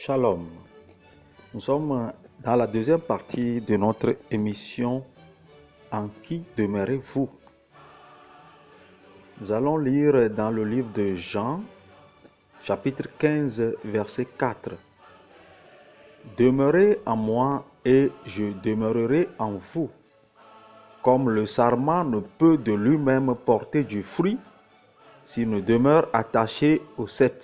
Shalom. Nous sommes dans la deuxième partie de notre émission En qui demeurez-vous? Nous allons lire dans le livre de Jean, chapitre 15, verset 4. Demeurez en moi et je demeurerai en vous. Comme le sarment ne peut de lui-même porter du fruit s'il ne demeure attaché au cep.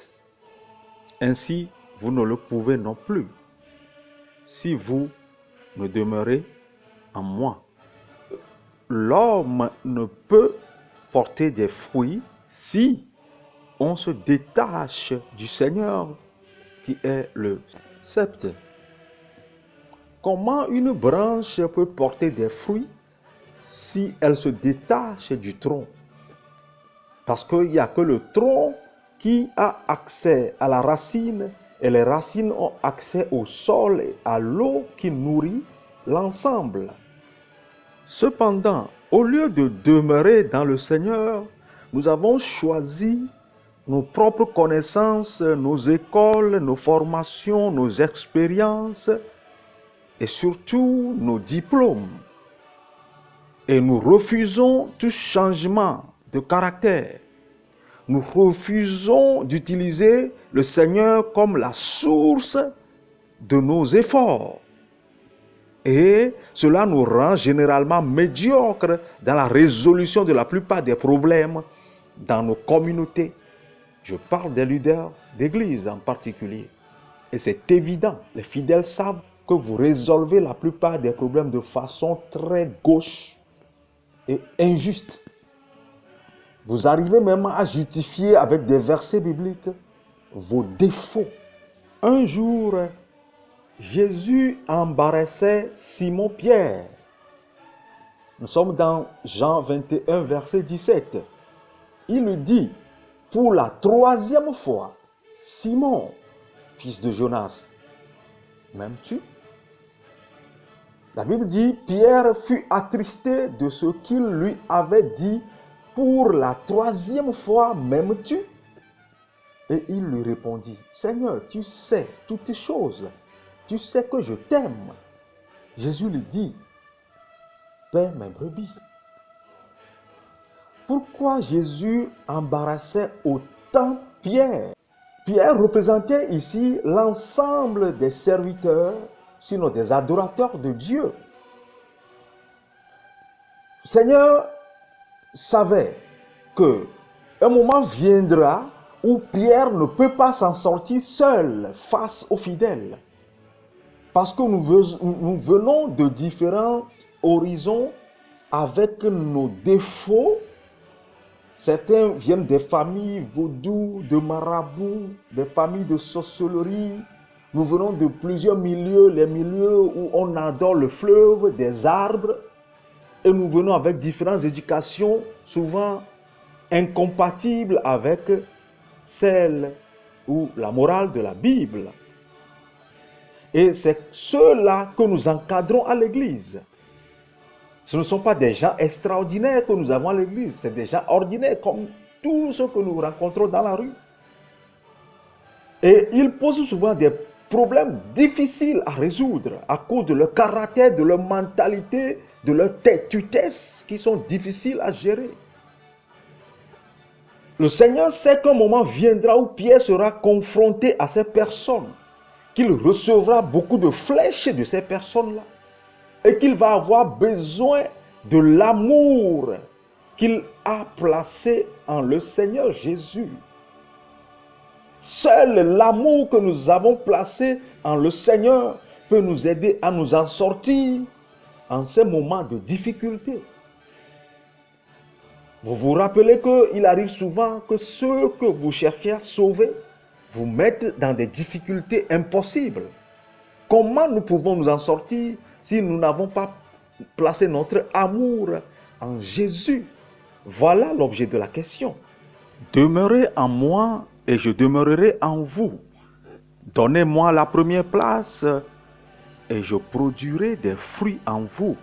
Ainsi, vous ne le pouvez non plus, si vous ne demeurez en moi. L'homme ne peut porter des fruits si on se détache du Seigneur qui est le sceptre. Comment une branche peut porter des fruits si elle se détache du tronc? Parce qu'il n'y a que le tronc qui a accès à la racine et les racines ont accès au sol et à l'eau qui nourrit l'ensemble. Cependant, au lieu de demeurer dans le Seigneur, nous avons choisi nos propres connaissances, nos écoles, nos formations, nos expériences et surtout nos diplômes. Et nous refusons tout changement de caractère. Nous refusons d'utiliser le Seigneur comme la source de nos efforts. Et cela nous rend généralement médiocres dans la résolution de la plupart des problèmes dans nos communautés. Je parle des leaders d'église en particulier. Et c'est évident, les fidèles savent que vous résolvez la plupart des problèmes de façon très gauche et injuste. Vous arrivez même à justifier avec des versets bibliques vos défauts. Un jour, Jésus embarrassait Simon-Pierre. Nous sommes dans Jean 21, verset 17. Il lui dit, pour la troisième fois, Simon, fils de Jonas, m'aimes-tu? La Bible dit, Pierre fut attristé de ce qu'il lui avait dit. Pour la troisième fois, m'aimes-tu? Et il lui répondit, Seigneur, tu sais toutes choses. Tu sais que je t'aime. Jésus lui dit, paie mes brebis. Pourquoi Jésus embarrassait autant Pierre? Pierre représentait ici l'ensemble des serviteurs, sinon des adorateurs de Dieu. Seigneur savait qu'un moment viendra où Pierre ne peut pas s'en sortir seul face aux fidèles. Parce que nous venons de différents horizons avec nos défauts. Certains viennent des familles vaudou, de marabouts, des familles de sorcellerie. Nous venons de plusieurs milieux, les milieux où on adore le fleuve, des arbres. Et nous venons avec différentes éducations, souvent incompatibles avec celle ou la morale de la Bible. Et c'est ceux-là que nous encadrons à l'église. Ce ne sont pas des gens extraordinaires que nous avons à l'église, c'est des gens ordinaires comme tous ceux que nous rencontrons dans la rue. Et ils posent souvent des problèmes difficiles à résoudre à cause de leur caractère, de leur mentalité, de leur têtutesse qui sont difficiles à gérer. Le Seigneur sait qu'un moment viendra où Pierre sera confronté à ces personnes, qu'il recevra beaucoup de flèches de ces personnes-là et qu'il va avoir besoin de l'amour qu'il a placé en le Seigneur Jésus. Seul l'amour que nous avons placé en le Seigneur peut nous aider à nous en sortir en ces moments de difficulté. Vous vous rappelez qu'il arrive souvent que ceux que vous cherchez à sauver vous mettent dans des difficultés impossibles. Comment nous pouvons nous en sortir si nous n'avons pas placé notre amour en Jésus? Voilà l'objet de la question. Demeurez en moi et je demeurerai en vous. Donnez-moi la première place et je produirai des fruits en vous.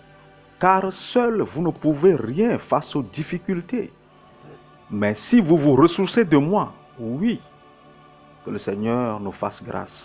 Car seul vous ne pouvez rien face aux difficultés. Mais si vous vous ressourcez de moi, oui, que le Seigneur nous fasse grâce.